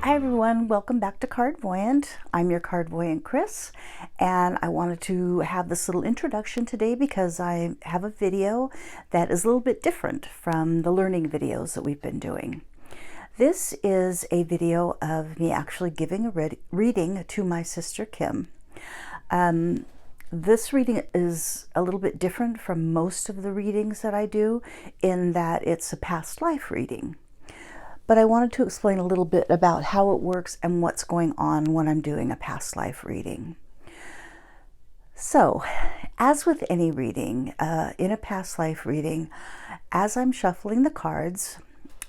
Hi everyone, welcome back to Cardvoyant. I'm your Cardvoyant Kris, and I wanted to have this little introduction today because I have a video that is a little bit different from the learning videos that we've been doing. This is a video of me actually giving a reading to my sister Kim. This reading is a little bit different from most of the readings that I do in that it's a past life reading. But I wanted to explain a little bit about how it works and what's going on when I'm doing a past life reading. So, as with any reading, in a past life reading, as I'm shuffling the cards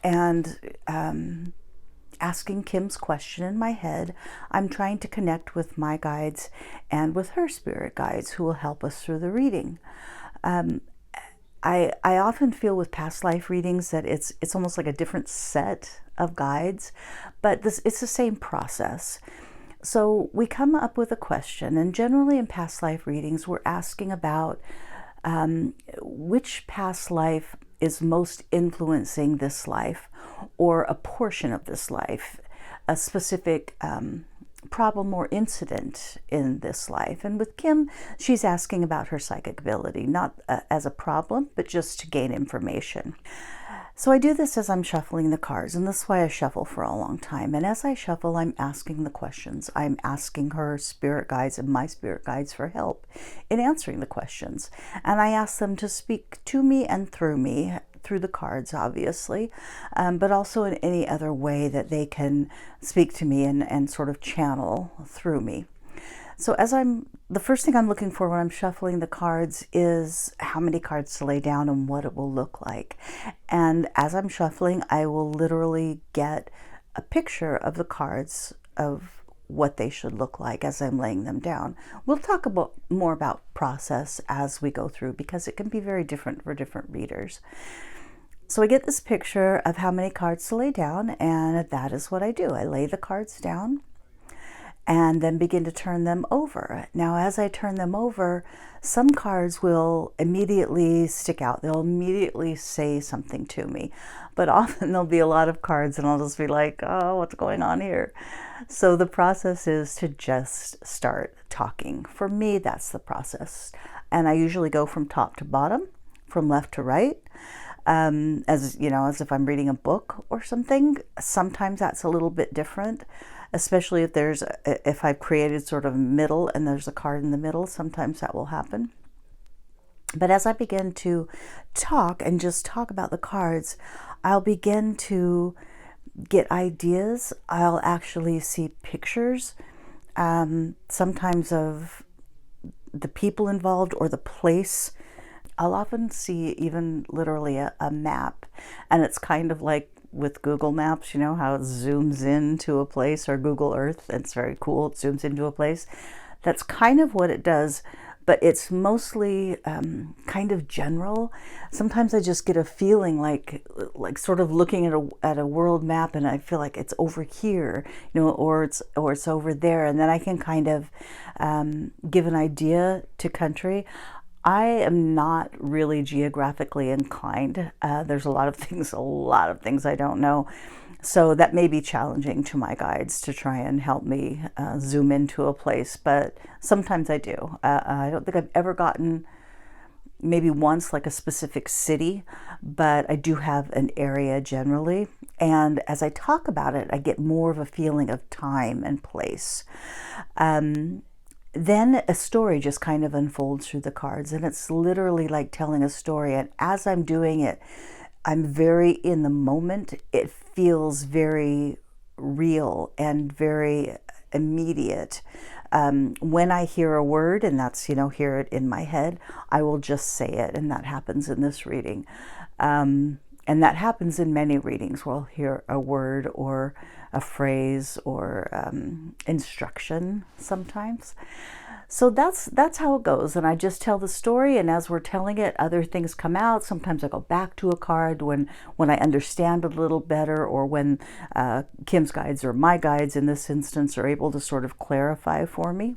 and asking Kim's question in my head, I'm trying to connect with my guides and with her spirit guides who will help us through the reading. I often feel with past life readings that it's almost like a different set of guides, but it's the same process. So we come up with a question, and generally in past life readings, we're asking about which past life is most influencing this life, or a portion of this life, a specific problem or incident in this life. And with Kim, she's asking about her psychic ability, not as a problem, but just to gain information. So I do this as I'm shuffling the cards, and this is why I shuffle for a long time. And as I shuffle, I'm asking the questions. I'm asking her spirit guides and my spirit guides for help in answering the questions. And I ask them to speak to me and through me, through the cards, obviously, but also in any other way that they can speak to me and sort of channel through me. So the first thing I'm looking for when I'm shuffling the cards is how many cards to lay down and what it will look like. And as I'm shuffling, I will literally get a picture of the cards of what they should look like as I'm laying them down. We'll talk more about process as we go through because it can be very different for different readers. So I get this picture of how many cards to lay down, and that is what I do. I lay the cards down and then begin to turn them over. Now, as I turn them over, some cards will immediately stick out. They'll immediately say something to me. But often there'll be a lot of cards and I'll just be like, oh, what's going on here? So the process is to just start talking. For me, that's the process. And I usually go from top to bottom, from left to right. As if I'm reading a book or something. Sometimes that's a little bit different, especially if I've created sort of middle and there's a card in the middle. Sometimes that will happen. But as I begin to talk and just talk about the cards, I'll begin to get ideas. I'll actually see pictures, sometimes of the people involved or the place. I'll often see even literally a map, and it's kind of like with Google Maps, you know, how it zooms into a place, or Google Earth. It's very cool. It zooms into a place. That's kind of what it does, but it's mostly kind of general. Sometimes I just get a feeling like sort of looking at a world map, and I feel like it's over here, you know, or it's over there, and then I can kind of give an idea to country. I am not really geographically inclined. There's a lot of things I don't know. So that may be challenging to my guides to try and help me zoom into a place, but sometimes I do. I don't think I've ever gotten, maybe once, like a specific city, but I do have an area generally. And as I talk about it, I get more of a feeling of time and place. Then a story just kind of unfolds through the cards, and it's literally like telling a story. And as I'm doing it, I'm very in the moment. It feels very real and very immediate. When I hear a word, and that's, hear it in my head, I will just say it. And that happens in this reading. And that happens in many readings where I'll hear a word or a phrase or instruction sometimes. So that's how it goes. And I just tell the story, and as we're telling it, other things come out. Sometimes I go back to a card when I understand a little better, or when Kim's guides or my guides in this instance are able to sort of clarify for me.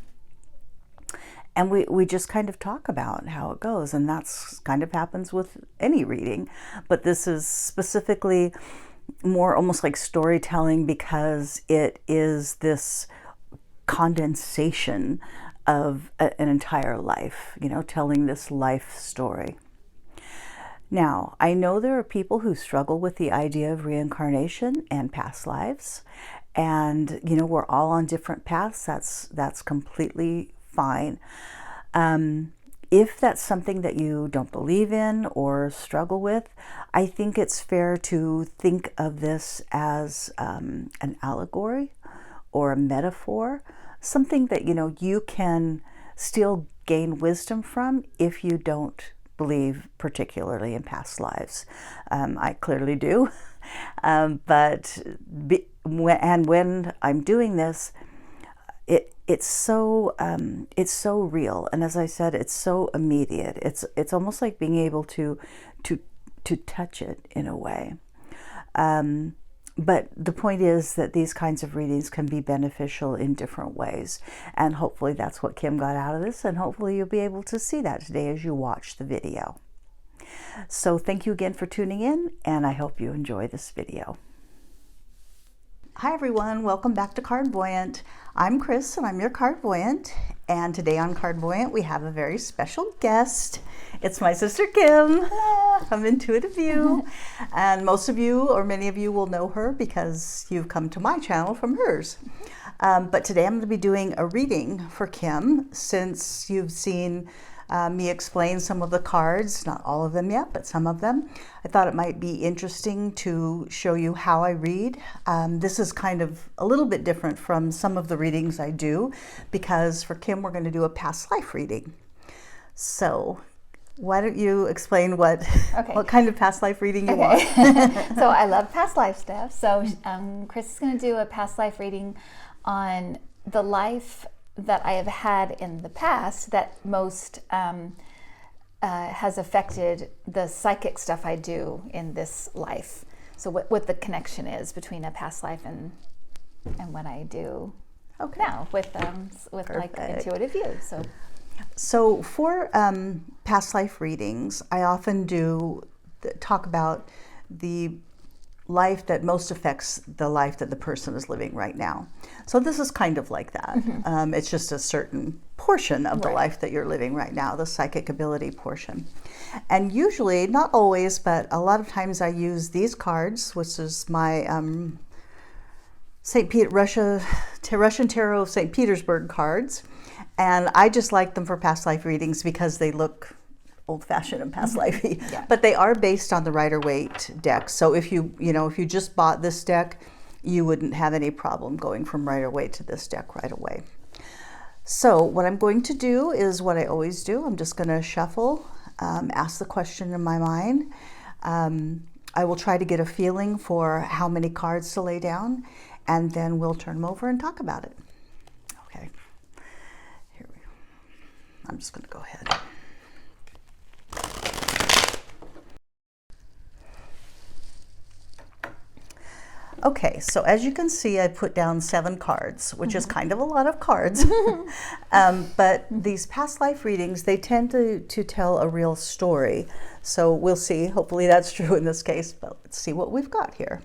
And we just kind of talk about how it goes. And that's kind of happens with any reading. But this is specifically more almost like storytelling, because it is this condensation of an entire life, you know, telling this life story. Now, I know there are people who struggle with the idea of reincarnation and past lives, and you know, we're all on different paths. That's completely fine. If that's something that you don't believe in or struggle with, I think it's fair to think of this as an allegory or a metaphor, something that, you know, you can still gain wisdom from if you don't believe particularly in past lives. I clearly do. When I'm doing this, it's so real, and as I said, it's so immediate. It's almost like being able to touch it in a way. But the point is that these kinds of readings can be beneficial in different ways, and hopefully that's what Kim got out of this, and hopefully you'll be able to see that today as you watch the video. So thank you again for tuning in, and I hope you enjoy this video. Hi everyone, welcome back to Cardvoyant. I'm Kris and I'm your Cardvoyant, and today on Cardvoyant we have a very special guest. It's my sister Kim. Hello. From Intuitiview. And most of you, or many of you, will know her because you've come to my channel from hers. But today I'm going to be doing a reading for Kim, since you've seen me explain some of the cards, not all of them yet, but some of them. I thought it might be interesting to show you how I read. This is kind of a little bit different from some of the readings I do, because for Kim we're going to do a past life reading. So why don't you explain what kind of past life reading you want? So I love past life stuff. So Kris is going to do a past life reading on the life that I have had in the past that most has affected the psychic stuff I do in this life. So what the connection is between a past life and what I do now with like Intuitiview. So for past life readings, I often talk about the life that most affects the life that the person is living right now. So this is kind of like that. Mm-hmm. It's just a certain portion of the life that you're living right now, the psychic ability portion. And usually, not always, but a lot of times I use these cards, which is my Russian Tarot of St. Petersburg cards. And I just like them for past life readings because they look old-fashioned and past lifey, but they are based on the Rider-Waite deck. So if you just bought this deck, you wouldn't have any problem going from Rider-Waite to this deck right away. So what I'm going to do is what I always do. I'm just going to shuffle, ask the question in my mind. I will try to get a feeling for how many cards to lay down, and then we'll turn them over and talk about it. Okay. Here we go. I'm just going to go ahead. Okay, so as you can see, I put down 7 cards, which is kind of a lot of cards. But these past life readings, they tend to tell a real story. So we'll see. Hopefully that's true in this case, but let's see what we've got here.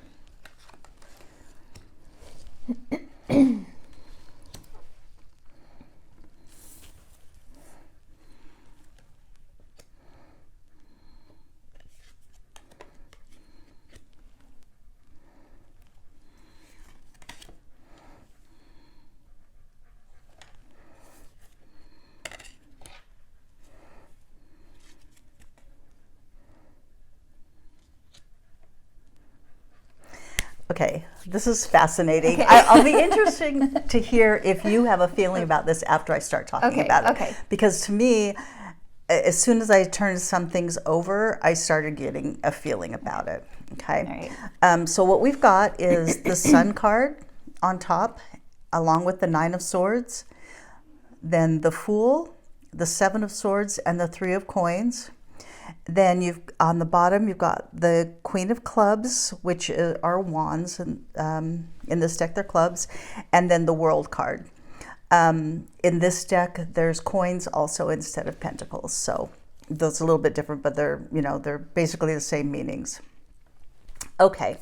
Okay, this is fascinating. Okay. I'll be interested to hear if you have a feeling about this after I start talking about it. Okay. Because to me, as soon as I turned some things over, I started getting a feeling about it. Okay. All right. So what we've got is the Sun card on top, along with the 9 of Swords, then the Fool, the 7 of Swords, and the 3 of Coins. Then on the bottom you've got the Queen of Clubs, which are wands, and in this deck they're clubs, and then the World card. In this deck there's coins also instead of pentacles, so those are a little bit different, but they're basically the same meanings. Okay,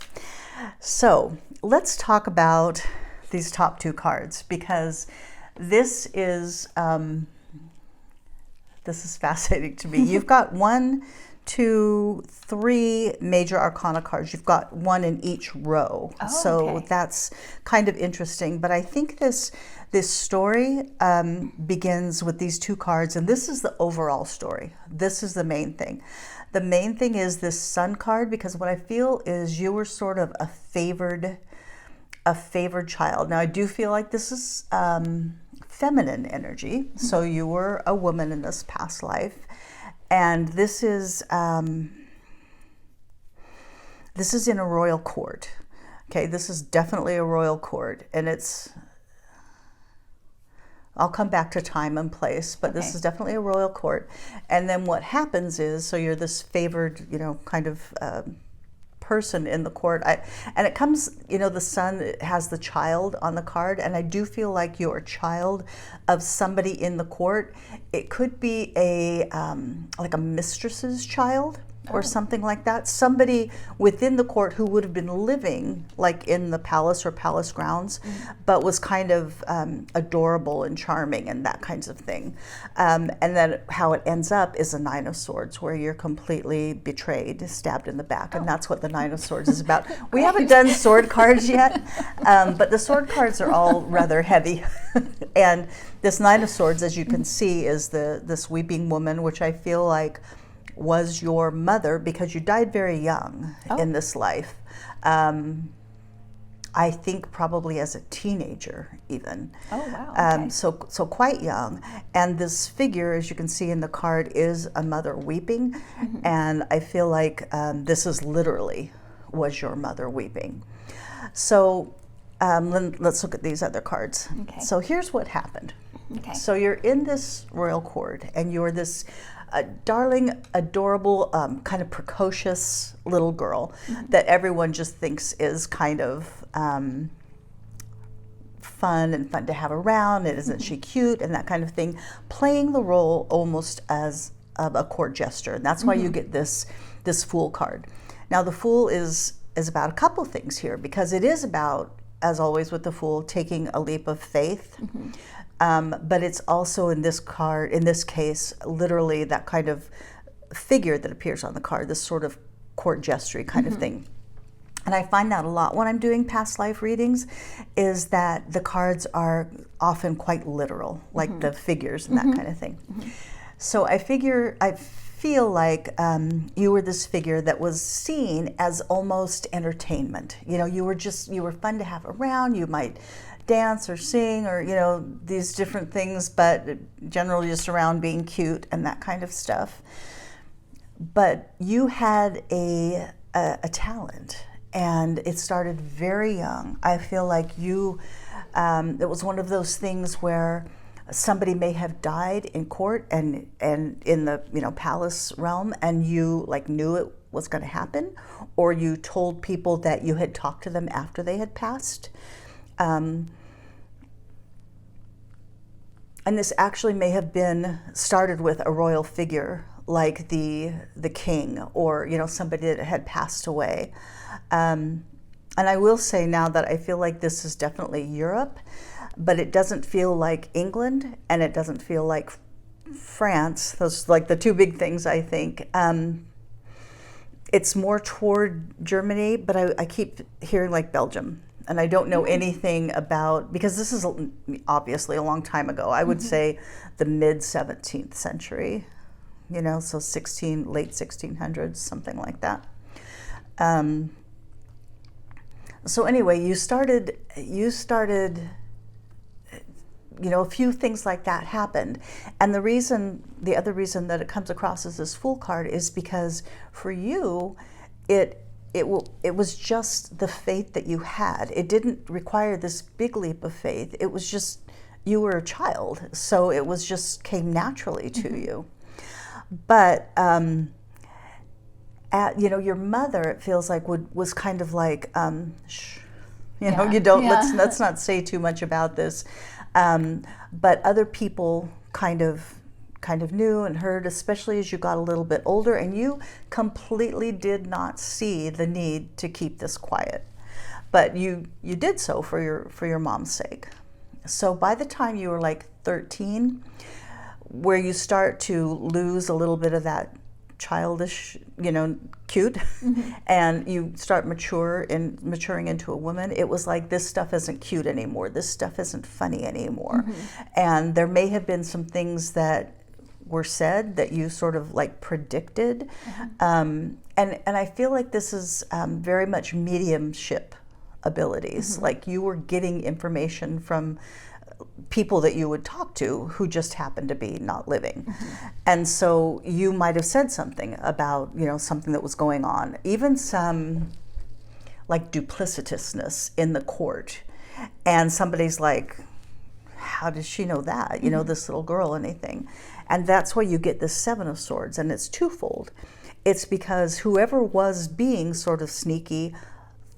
So let's talk about these top two cards, because this is fascinating to me. You've got 1, 2, 3 major arcana cards. You've got one in each row. Oh, so okay. that's kind of interesting. But I think this story begins with these two cards, and this is the overall story. This is the main thing. The main thing is this Sun card, because what I feel is you were sort of a favored child. Now I do feel like this is feminine energy. So you were a woman in this past life, and this is in a royal court. Okay, this is definitely a royal court, and I'll come back to time and place, but this is definitely a royal court. And then what happens is, so you're this favored, kind of person in the court. And it comes, the Sun has the child on the card, and I do feel like you're a child of somebody in the court. It could be like a mistress's child or something like that. Somebody within the court who would have been living like in the palace or palace grounds, but was kind of adorable and charming and that kinds of thing. And then how it ends up is a 9 of Swords, where you're completely betrayed, stabbed in the back. And that's what the 9 of Swords is about. We haven't done sword cards yet, but the sword cards are all rather heavy. And this 9 of Swords, as you can see, is this weeping woman, which I feel like was your mother, because you died very young in this life. I think probably as a teenager even. Oh, wow. Okay. So quite young. And this figure, as you can see in the card, is a mother weeping. And I feel like this is literally was your mother weeping. So let's look at these other cards. Okay. So here's what happened. Okay. So you're in this royal court, and you're this darling, adorable, kind of precocious little girl that everyone just thinks is kind of fun to have around, and isn't she cute, and that kind of thing, playing the role almost as a court jester. And that's why you get this Fool card. Now the Fool is about a couple things here, because it is about, as always with the Fool, taking a leap of faith. But it's also in this card, in this case, literally that kind of figure that appears on the card, this sort of court gestury kind of thing. And I find that a lot when I'm doing past life readings, is that the cards are often quite literal, like the figures and that kind of thing. So I feel like you were this figure that was seen as almost entertainment. You were fun to have around. You might dance or sing or these different things, but generally just around being cute and that kind of stuff. But you had a talent, and it started very young. I feel like it was one of those things where somebody may have died in court and in the palace realm, and you knew it was going to happen, or you told people that you had talked to them after they had passed. And this actually may have been started with a royal figure, like the king, or somebody that had passed away. And I will say now that I feel like this is definitely Europe, but it doesn't feel like England, and it doesn't feel like France. Those like the two big things, I think. It's more toward Germany, but I keep hearing like Belgium. And I don't know anything about, because this is obviously a long time ago. I would say the mid 17th century, so late 1600s, something like that. So anyway, you started, a few things like that happened. And the other reason that it comes across as this Fool card is because for you, it was just the faith that you had. It didn't require this big leap of faith. It was just, you were a child, so it was just came naturally to you. But your mother, it feels like was kind of like, shh, you don't. Let's not say too much about this. But other people kind of knew and heard, especially as you got a little bit older, and you completely did not see the need to keep this quiet. but you did so for your mom's sake. So by the time you were like 13, where you start to lose a little bit of that childish, cute, and you start maturing into a woman, it was like, this stuff isn't cute anymore. This stuff isn't funny anymore. And there may have been some things that were said that you sort of like predicted. And I feel like this is very much mediumship abilities. Like you were getting information from people that you would talk to who just happened to be not living. And so you might have said something about, something that was going on, even some like duplicitousness in the court. And somebody's like, how does she know that? This little girl, anything. And that's why you get this Seven of Swords, and it's twofold. It's because whoever was being sort of sneaky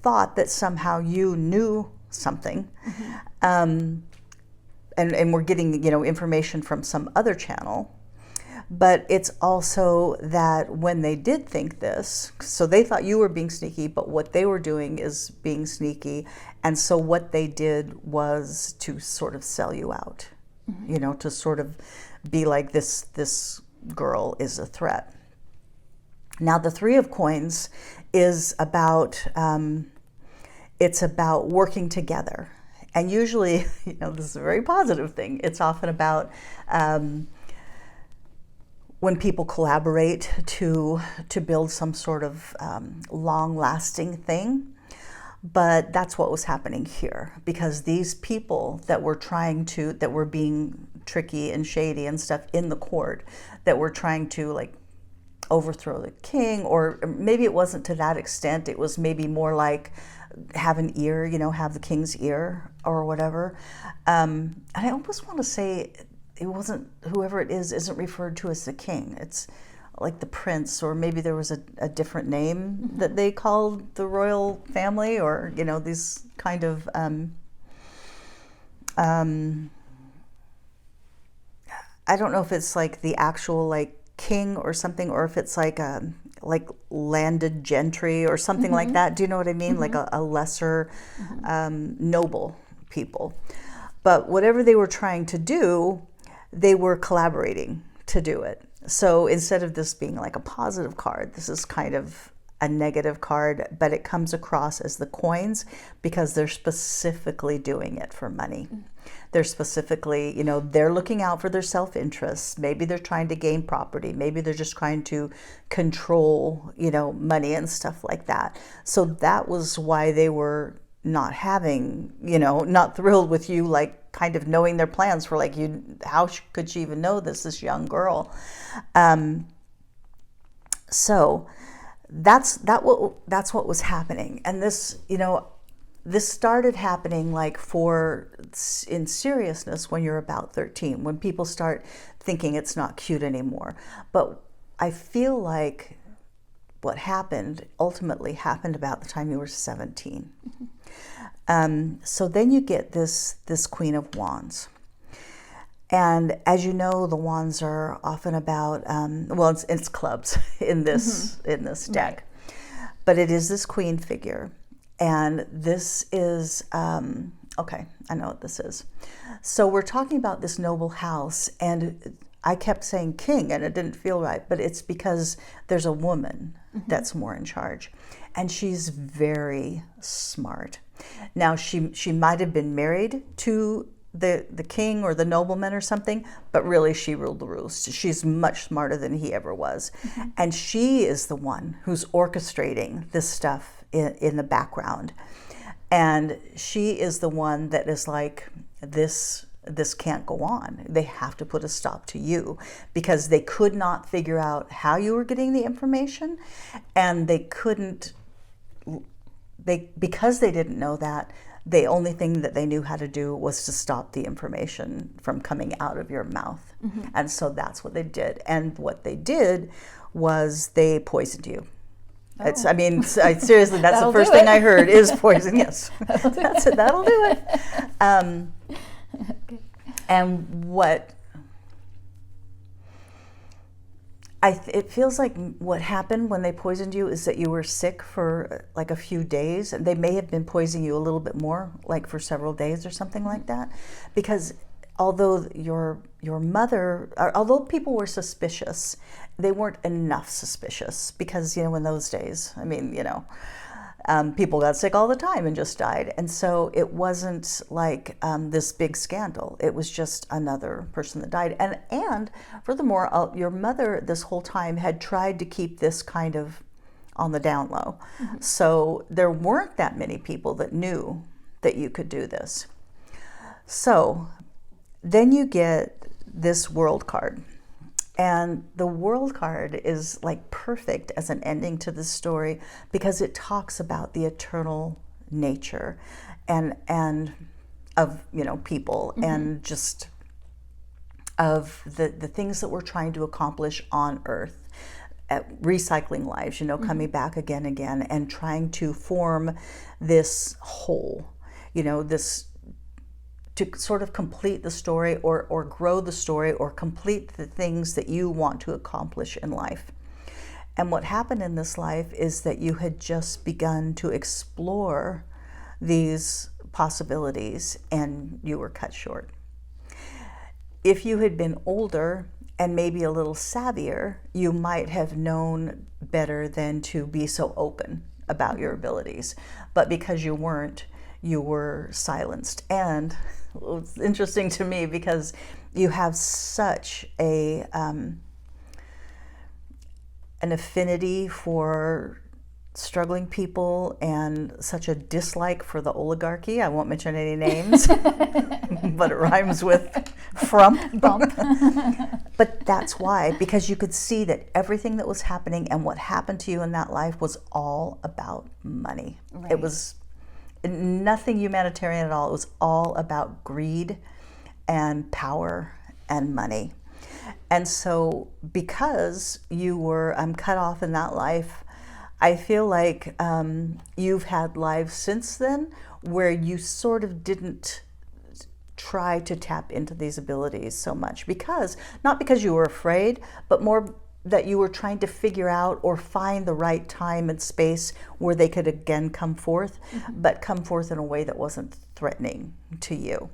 thought that somehow you knew something. And we're getting, information from some other channel. But it's also that when they did think this, so they thought you were being sneaky, but what they were doing is being sneaky. And so what they did was to sort of sell you out, to sort of be like, this girl is a threat. Now, the Three of Coins is about, it's about working together. And usually, this is a very positive thing. It's often about when people collaborate to build some sort of long-lasting thing. But that's what was happening here, because these people that were being tricky and shady and stuff in the court, that were trying to like overthrow the king, or maybe it wasn't to that extent. It was maybe more like have an ear, have the king's ear or whatever. And I almost want to say it wasn't, whoever it is isn't referred to as the king. It's like the prince, or maybe there was a different name that they called the royal family, or, these kind of, I don't know if it's like the actual like king or something, or if it's like landed gentry or something like that. Do you know what I mean? Like a lesser noble people. But whatever they were trying to do, they were collaborating to do it. So instead of this being like a positive card, this is kind of a negative card, but it comes across as the coins because they're specifically doing it for money. They're specifically, they're looking out for their self-interest. Maybe they're trying to gain property. Maybe they're just trying to control, money and stuff like that. So that was why they were not having, not thrilled with you, like kind of knowing their plans for like, how could she even know this young girl? So that's what was happening. And this, this started happening like in seriousness when you're about 13, when people start thinking it's not cute anymore. But I feel like what ultimately happened about the time you were 17. So then you get this Queen of Wands. And as you know, the wands are often about, it's clubs in this deck. Right. But it is this queen figure. And this is, okay, I know what this is. So we're talking about this noble house, and I kept saying king, and it didn't feel right, but it's because there's a woman that's more in charge. And she's very smart. Now, she might have been married to the king or the nobleman or something, but really she ruled the roost. She's much smarter than he ever was. And she is the one who's orchestrating this stuff in the background. And she is the one that is like, this can't go on. They have to put a stop to you, because they could not figure out how you were getting the information, and because they didn't know that, the only thing that they knew how to do was to stop the information from coming out of your mouth. And so that's what they did. And what they did was they poisoned you. Oh. Seriously, that's the first thing I heard is poison. Yes, that's it. That'll do it. And what It feels like what happened when they poisoned you is that you were sick for like a few days. They may have been poisoning you a little bit more, like for several days or something like that, because although your mother, although people were suspicious, they weren't enough suspicious, because in those days, I mean, people got sick all the time and just died. And so it wasn't like this big scandal. It was just another person that died. And furthermore, your mother this whole time had tried to keep this kind of on the down low. Mm-hmm. So there weren't that many people that knew that you could do this. So then you get this world card. And the world card is like perfect as an ending to this story, because it talks about the eternal nature and of people, mm-hmm. and just of the things that we're trying to accomplish on earth, recycling lives, mm-hmm. coming back again and again, and trying to form this whole, this, to sort of complete the story, or grow the story, or complete the things that you want to accomplish in life. And what happened in this life is that you had just begun to explore these possibilities, and you were cut short. If you had been older and maybe a little savvier, you might have known better than to be so open about your abilities. But because you weren't, you were silenced. And it's interesting to me because you have such an affinity for struggling people and such a dislike for the oligarchy. I won't mention any names, but it rhymes with frump. Bump. But that's why, because you could see that everything that was happening and what happened to you in that life was all about money. Right. It was nothing humanitarian at all. It was all about greed and power and money. And so because you were cut off in that life, I feel like you've had lives since then where you sort of didn't try to tap into these abilities so much, not because you were afraid, but more that you were trying to figure out or find the right time and space where they could again come forth, mm-hmm. but come forth in a way that wasn't threatening to you.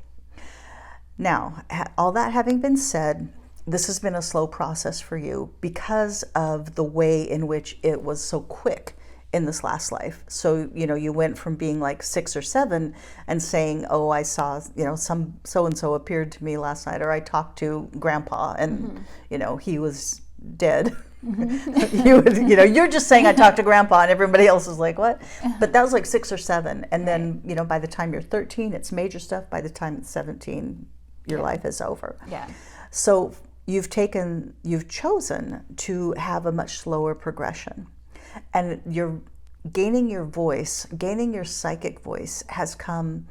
Now, all that having been said, this has been a slow process for you because of the way in which it was so quick in this last life. So, you went from being like 6 or 7 and saying, oh, I saw, some so-and-so appeared to me last night, or I talked to grandpa and, mm-hmm. He was dead. Mm-hmm. You're just saying I talked to grandpa, and everybody else is like, what? But that was like 6 or 7. And then, by the time you're 13, it's major stuff. By the time it's 17, your life is over. Yeah. So you've chosen to have a much slower progression. And you're gaining your voice, gaining your psychic voice has come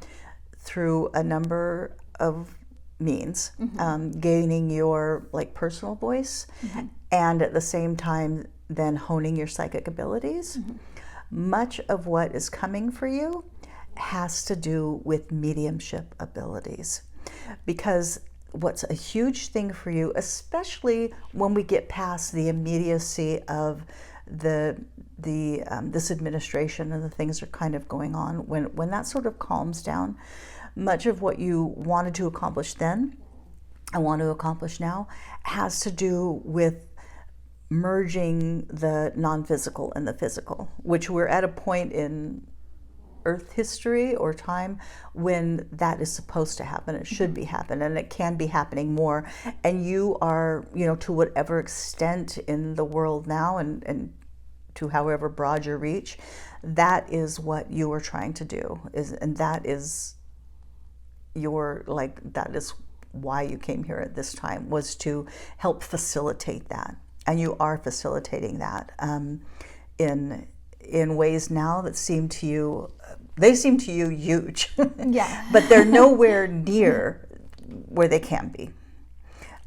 through a number of means, mm-hmm. Gaining your personal voice, mm-hmm. and at the same time then honing your psychic abilities. Mm-hmm. Much of what is coming for you has to do with mediumship abilities, because what's a huge thing for you, especially when we get past the immediacy of this administration and the things are kind of going on, when that sort of calms down, much of what you wanted to accomplish then and want to accomplish now has to do with merging the non-physical and the physical, which we're at a point in Earth history or time when that is supposed to happen. It should be happening, and it can be happening more. And you are, to whatever extent in the world now, and to however broad your reach, that is what you are trying to do. That is why you came here at this time, was to help facilitate that. And you are facilitating that in ways now that seem to you huge. Yeah. But they're nowhere near where they can be.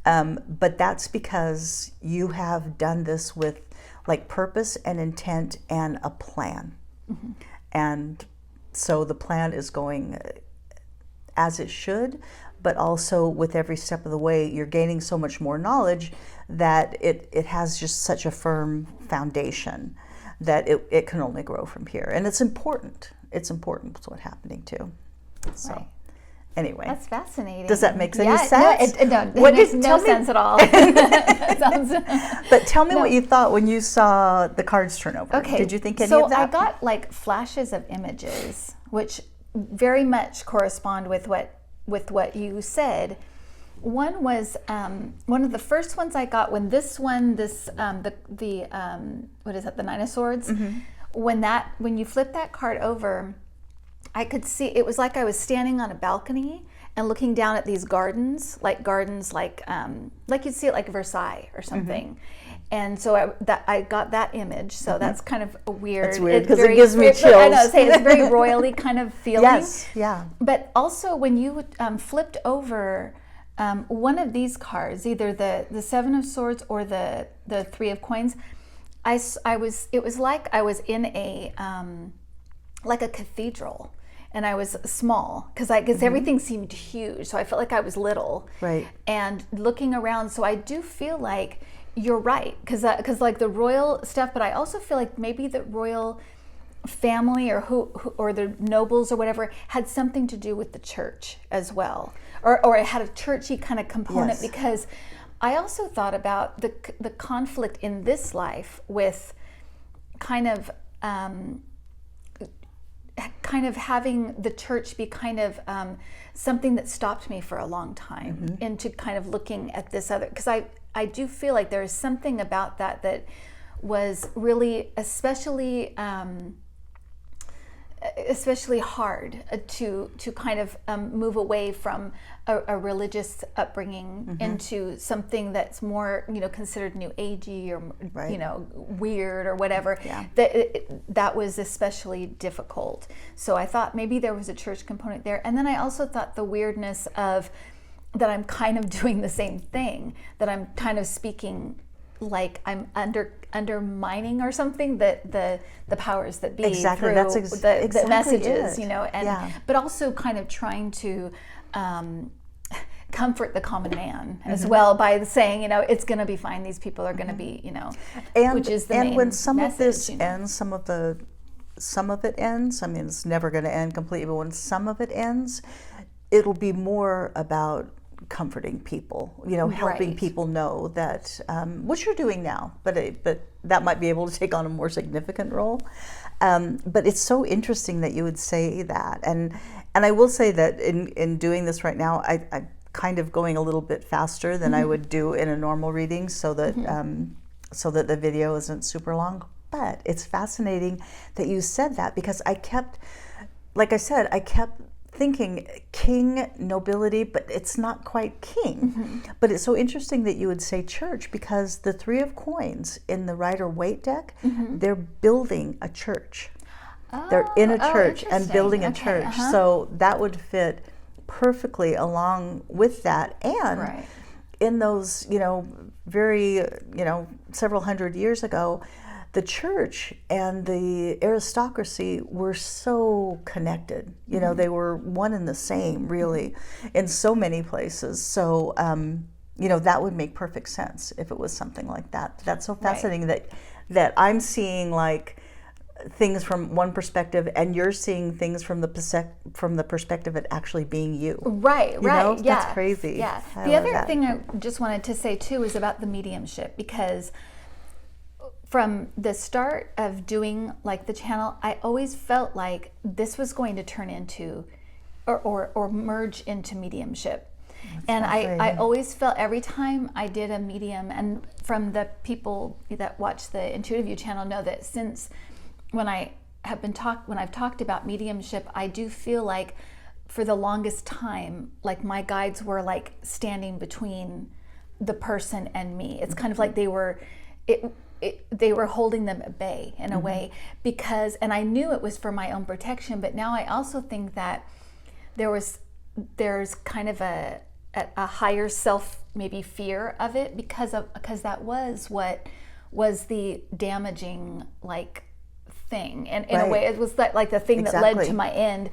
But that's because you have done this with purpose and intent and a plan. Mm-hmm. And so the plan is going as it should, but also with every step of the way, you're gaining so much more knowledge that it has just such a firm foundation that it can only grow from here. And it's important. It's important what's happening too. So. Right. Anyway, that's fascinating. Does that make any sense? No, it makes no sense at all. But tell me what you thought when you saw the cards turn over. Okay. Did you think any of that? So I got like flashes of images, which very much correspond with what you said. One was one of the first ones I got when the what is that, the Nine of Swords? Mm-hmm. When you flip that card over, I could see, it was like I was standing on a balcony and looking down at these gardens like you'd see it like Versailles or something. Mm-hmm. And so I got that image. So mm-hmm. that's kind of a weird. It's weird because it gives me chills. I know, it's very royally kind of feeling. Yes, yeah. But also when you flipped over one of these cards, either the Seven of Swords or the Three of Coins, it was like I was in a like a cathedral. And I was small because mm-hmm. everything seemed huge. So I felt like I was little. Right. And looking around, so I do feel like you're right, because like the royal stuff, but I also feel like maybe the royal family or who or the nobles or whatever had something to do with the church as well, or it had a churchy kind of component. Yes. Because I also thought about the conflict in this life with kind of having the church be kind of something that stopped me for a long time mm-hmm. into kind of looking at this other, because I do feel like there is something about that was really especially hard to kind of move away from a religious upbringing mm-hmm. into something that's more, considered new agey or right. Weird or whatever. Yeah. That was especially difficult. So I thought maybe there was a church component there, and then I also thought the weirdness of that I'm kind of doing the same thing, that I'm kind of speaking like I'm undermining or something the powers that be. Exactly. Through That's the exactly messages, it. And yeah. But also kind of trying to comfort the common man as mm-hmm. well by saying, it's going to be fine. These people are going to be, and, which is the and main when some message, of this ends, some of it ends. I mean, it's never going to end completely, but when some of it ends, it'll be more about comforting people, helping right. people know that what you're doing now, but that might be able to take on a more significant role. But it's so interesting that you would say that, and I will say that in doing this right now, I kind of going a little bit faster than mm-hmm. I would do in a normal reading, so that mm-hmm. The video isn't super long. But it's fascinating that you said that, because I kept thinking king, nobility, but it's not quite king. Mm-hmm. But it's so interesting that you would say church, because the Three of Coins in the Rider-Waite deck, mm-hmm. they're building a church. They're in a church and building a church. Uh-huh. So that would fit perfectly along with that. And right. in those, very, several hundred years ago, the church and the aristocracy were so connected. Mm-hmm. They were one and the same, really, in so many places. So, that would make perfect sense if it was something like that. That's so fascinating right. that I'm seeing like things from one perspective, and you're seeing things from the perspective of actually being you. Right, right. Yeah. That's crazy. Yeah. The other thing I just wanted to say too is about the mediumship, because from the start of doing like the channel, I always felt like this was going to turn into or merge into mediumship. That's and I always felt every time I did a medium, and from the people that watch the Intuitiview channel know that since when I've talked about mediumship, I do feel like for the longest time, like my guides were like standing between the person and me. It's kind of like they were holding them at bay in a mm-hmm. way, and I knew it was for my own protection, but now I also think that there's kind of a higher self, maybe fear of it, because that was what was the damaging like thing, and in right. a way it was like the thing exactly. that led to my end.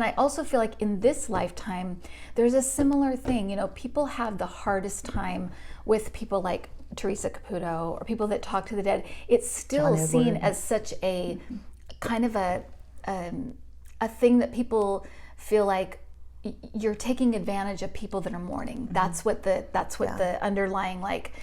I also feel like in this lifetime, there's a similar thing. You know, people have the hardest time with people like Teresa Caputo or people that talk to the dead. It's still seen as such a kind of a thing that people feel like you're taking advantage of people that are mourning. That's what the underlying like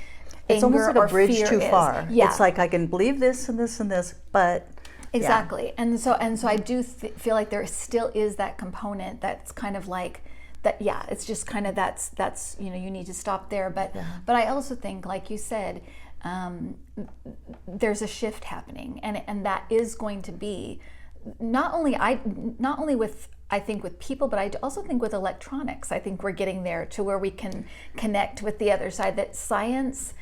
it's anger almost like a bridge too is. far. Yeah. It's like I can believe this and this and this, but exactly. Yeah. And so I do feel like there still is that component that's kind of like that. Yeah, it's just kind of that's you know, you need to stop there. But I also think, like you said, there's a shift happening, and that is going to be not only with, I think, with people, but I also think with electronics. I think we're getting there to where we can connect with the other side, that science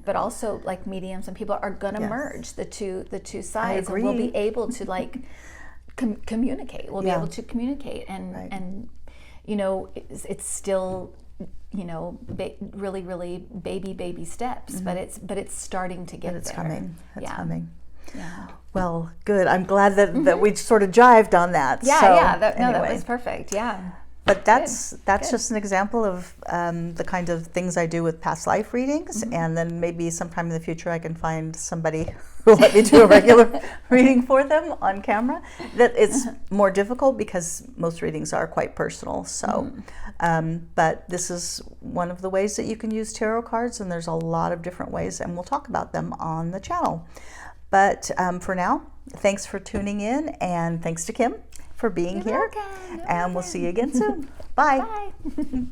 but also like mediums and people are going to merge the two sides, and we'll be able to like communicate. We'll be able to communicate, and you know, it's still, you know, really baby steps, but it's starting to get there. It's coming. It's coming. Yeah. Well, good. I'm glad that we sort of jived on that. Yeah, so, yeah. That anyway. was perfect. Yeah. But that's just an example of the kind of things I do with past life readings, and then maybe sometime in the future I can find somebody who will let me do a regular reading for them on camera. That it's more difficult because most readings are quite personal. So, but this is one of the ways that you can use tarot cards, and there's a lot of different ways, and we'll talk about them on the channel. But for now, thanks for tuning in, and thanks to Kim for being here. Welcome. And we'll see you again soon. Bye. Bye.